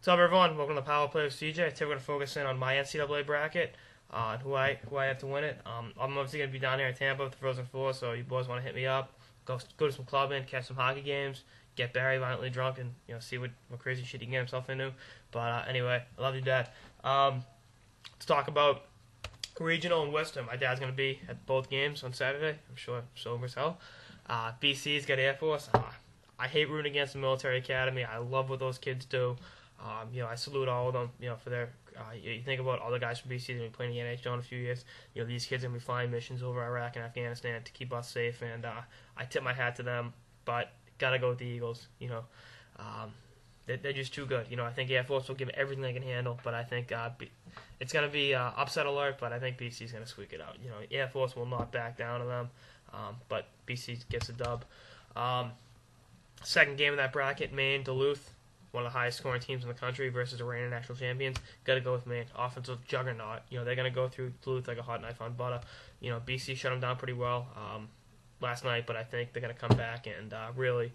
What's up, everyone? Welcome to Power Play with CJ. Today we're going to focus in on my NCAA bracket, who I have to win it. I'm obviously going to be down here in Tampa with the Frozen Four, so you boys want to hit me up. Go to some clubbing, catch some hockey games, get Barry violently drunk, and see what crazy shit he can get himself into. But anyway, I love you, Dad. Let's talk about regional and Western. My dad's going to be at both games on Saturday. I'm sure sober as hell. BC's got Air Force. I hate rooting against the military academy. I love what those kids do. I salute all of them, for their, you think about all the guys from BC that have been playing the NHL in a few years. These kids are going to be flying missions over Iraq and Afghanistan to keep us safe, and I tip my hat to them, but got to go with the Eagles. They're just too good. I think Air Force will give everything they can handle, but I think it's going to be upset alert, but I think BC's going to squeak it out. Air Force will not back down to them, but BC gets a dub. Second game of that bracket, Maine, Duluth. One of the highest scoring teams in the country versus the reigning national champions. Got to go with Maine. Offensive juggernaut. They're going to go through Duluth like a hot knife on butter. BC shut them down pretty well last night, but I think they're going to come back and really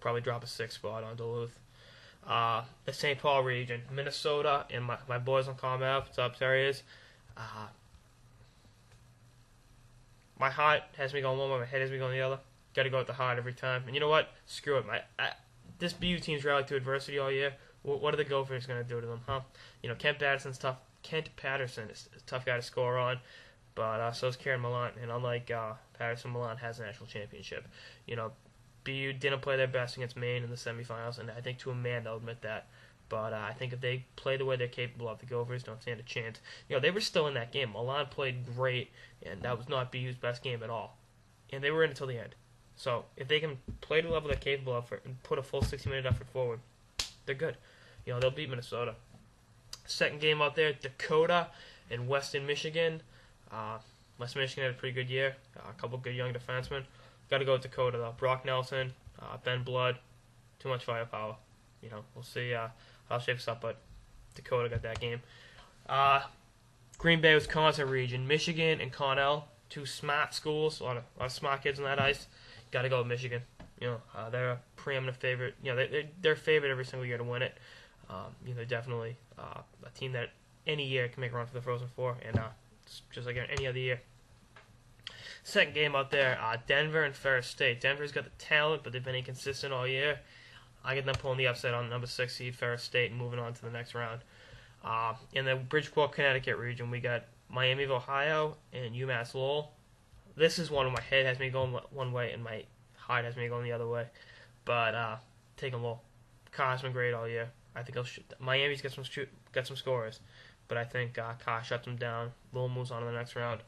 probably drop a 6 spot on Duluth. The St. Paul region, Minnesota, and my boys on ComAv. What's up, Terriers? My heart has me going one way, my head has me going the other. Got to go with the heart every time. And you know what? Screw it. This BU team's rallied to adversity all year. What are the Gophers going to do to them, huh? Kent Patterson's tough. Kent Patterson is a tough guy to score on, but so is Kieran Millan. And unlike Patterson, Millan has a national championship. BU didn't play their best against Maine in the semifinals, and I think to a man they'll admit that. But I think if they play the way they're capable of, the Gophers don't stand a chance. They were still in that game. Millan played great, and that was not BU's best game at all. And they were in until the end. So if they can play to the level they're capable of and put a full 60-minute effort forward, they're good. They'll beat Minnesota. Second game out there, Dakota and Western Michigan. Western Michigan had a pretty good year. A couple good young defensemen. Got to go with Dakota though. Brock Nelson, Ben Blood, too much firepower. We'll see how it shapes up, but Dakota got that game. Green Bay, Wisconsin region, Michigan and Cornell, two smart schools, a lot of smart kids on that ice. Got to go with Michigan. They're a preeminent favorite. They're favored every single year to win it. They're definitely a team that any year can make a run for the Frozen Four, and just like any other year. Second game out there, Denver and Ferris State. Denver's got the talent, but they've been inconsistent all year. I get them pulling the upset on number 6 seed Ferris State and moving on to the next round. In the Bridgeport, Connecticut region, we got Miami of Ohio and UMass Lowell. This is one where my head has me going one way and my heart has me going the other way. But taking Lowell. Carr's been great all year. I think Miami's got some scorers, but I think Carr shuts them down. Lowell moves on to the next round.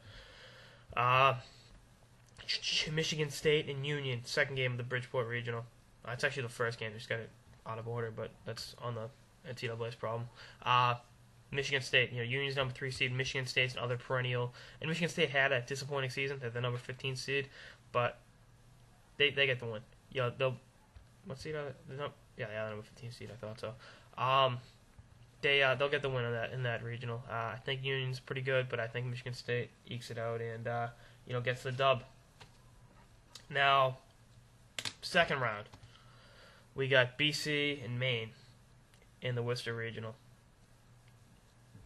Michigan State and Union, second game of the Bridgeport Regional. It's actually the first game. Just got it out of order, but that's on the NCAA's problem. Michigan State, Union's number 3 seed. Michigan State's another perennial. And Michigan State had a disappointing season. They're the number 15 seed, but they get the win. They'll what seed are they? The number 15 seed. I thought so. They'll get the win in that regional. I think Union's pretty good, but I think Michigan State ekes it out and gets the dub. Now, second round, we got BC and Maine in the Worcester regional.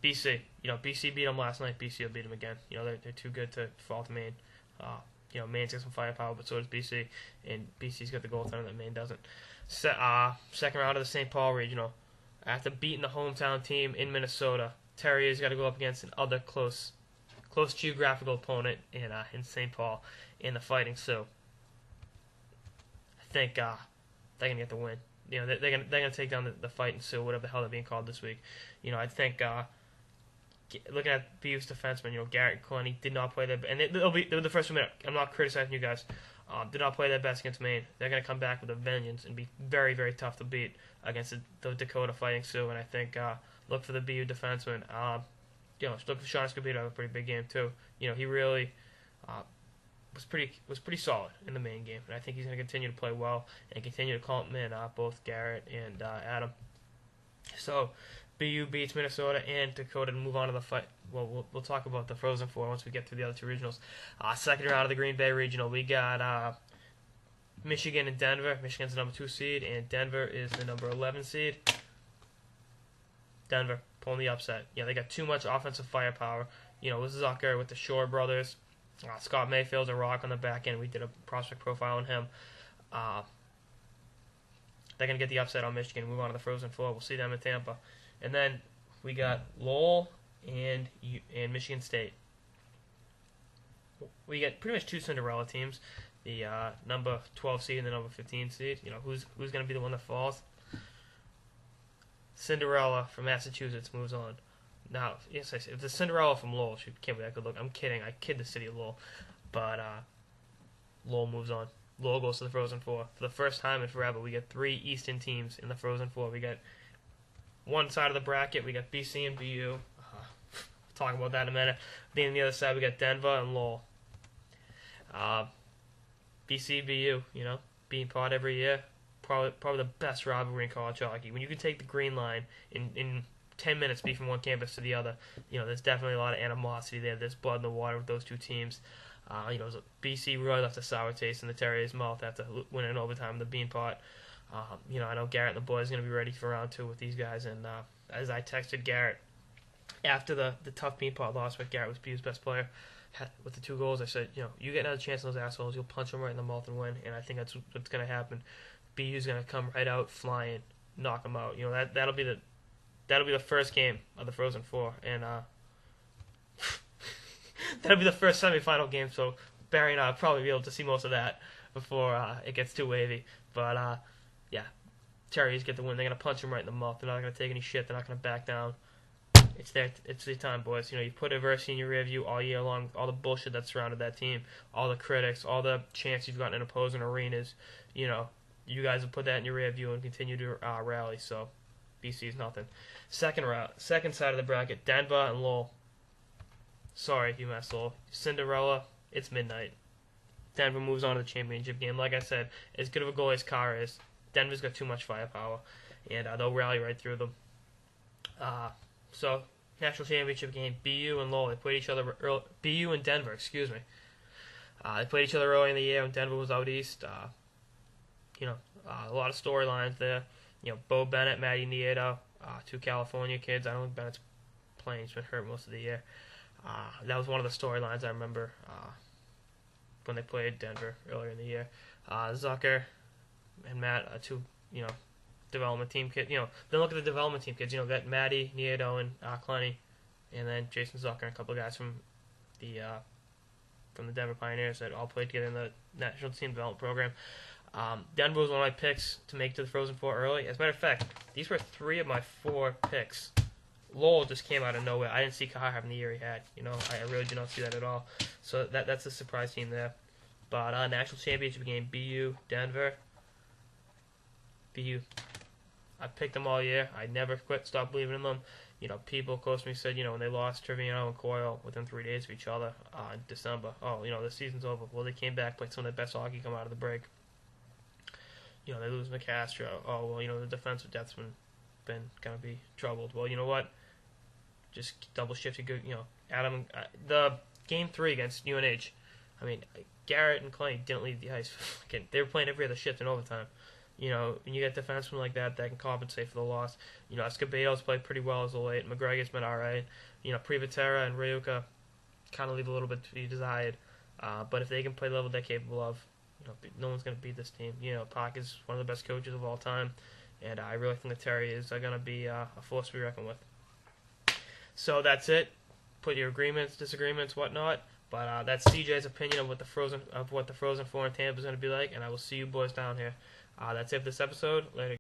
BC, BC beat them last night. BC will beat them again. They're too good to fall to Maine. Maine's got some firepower, but so does BC, and BC's got the goaltender that Maine doesn't. Second round of the St. Paul regional. After beating the hometown team in Minnesota, Terrier's got to go up against another close geographical opponent in St. Paul in the Fighting Sioux. I think they're gonna get the win. They're gonna take down the Fighting Sioux, whatever the hell they're being called this week. I think looking at BU's defensemen, Garrett and Clooney did not play their and they were the first minute. I'm not criticizing you guys. Did not play their best against Maine. They're gonna come back with a vengeance and be very, very tough to beat against the Dakota Fighting Sioux. And I think look for the BU defenseman. Look for Sean Escobedo have a pretty big game too. He really was pretty solid in the main game, and I think he's going to continue to play well and continue to call him in both Garrett and Adam. So BU beats Minnesota and Dakota to move on to the fight. Well, we'll talk about the Frozen Four once we get to the other two regionals. Second round of the Green Bay Regional, we got Michigan and Denver. Michigan's the number 2 seed, and Denver is the number 11 seed. Denver pulling the upset. They got too much offensive firepower. With Zucker, with the Shore brothers, Scott Mayfield's a rock on the back end. We did a prospect profile on him. They're going to get the upset on Michigan, move on to the Frozen Four. We'll see them in Tampa. And then we got Lowell and Michigan State. We get pretty much two Cinderella teams, the number 12 seed and the number 15 seed. Who's going to be the one that falls? Cinderella from Massachusetts moves on. Now, yes, I said if the Cinderella from Lowell, she can't be that good look. I'm kidding. I kid the city of Lowell. But Lowell moves on. Lowell goes to the Frozen Four. For the first time in forever, we get three Eastern teams in the Frozen Four. We get one side of the bracket, we got BC and BU. We'll talk about that in a minute. Then on the other side, we got Denver and Lowell. BC, BU, being part every year. Probably the best rivalry in college hockey. When you can take the green line in 10 minutes, be from one campus to the other, there's definitely a lot of animosity there. There's blood in the water with those two teams. BC really left a sour taste in the Terriers' mouth after winning overtime in the Beanpot. I know Garrett and the boys are going to be ready for round two with these guys. And as I texted Garrett after the tough Beanpot loss, but Garrett was BU's best player with the 2 goals, I said, you get another chance on those assholes, you'll punch them right in the mouth and win. And I think that's what's going to happen. BU's going to come right out flying, knock them out. That'll be the first game of the Frozen Four, and that'll be the first semifinal game. So Barry and I will probably be able to see most of that before it gets too wavy. But yeah, Terriers get the win. They're gonna punch them right in the mouth. They're not gonna take any shit. They're not gonna back down. It's their time, boys. You put adversity in your rear view all year long. All the bullshit that surrounded that team, all the critics, all the chants you've gotten in opposing arenas. You guys have put that in your rear view and continue to rally. So BC is nothing. Second side of the bracket, Denver and Lowell. Sorry, UMass Lowell. Cinderella, it's midnight. Denver moves on to the championship game. Like I said, as good of a goalie as Carr is, Denver's got too much firepower, and they'll rally right through them. So, national championship game, BU and Lowell. They played each other early, BU and Denver, excuse me. They played each other early in the year when Denver was out east. A lot of storylines there. Bo Bennett, Matty Nieto, 2 California kids. I don't think Bennett's playing. He's been hurt most of the year. That was one of the storylines I remember when they played Denver earlier in the year. Zucker and Matt, 2, development team kids. Then look at the development team kids. Got Matty, Nieto, and Clenny, and then Jason Zucker and a couple of guys from the Denver Pioneers that all played together in the national team development program. Denver was one of my picks to make to the Frozen Four early. As a matter of fact, these were 3 of my 4 picks. Lowell just came out of nowhere. I didn't see Kahar having the year he had. I really did not see that at all. So that's a surprise team there. But national championship game, BU, Denver. BU. I picked them all year. I never quit, stopped believing in them. People close to me said, when they lost Trevino and Coyle within 3 days of each other in December, the season's over. Well, they came back, played some of their best hockey, come out of the break. They lose McCastro. Oh, well, the defensive depth's been going to be troubled. Well, you know what? Just double shift your good, Adam. The game 3 against UNH, Garrett and Clay didn't leave the ice. They were playing every other shift in overtime. When you get defensemen like that can compensate for the loss. Escobedo's played pretty well as of late. McGregor's been alright. Privatera and Ryuka kind of leave a little bit to be desired. But if they can play the level they're capable of, no one's going to beat this team. Park is one of the best coaches of all time. And I really think the Terriers are going to be a force to be reckoned with. So that's it. Put your agreements, disagreements, whatnot. But that's CJ's opinion of what the Frozen Four in Tampa is going to be like. And I will see you boys down here. That's it for this episode. Later, guys.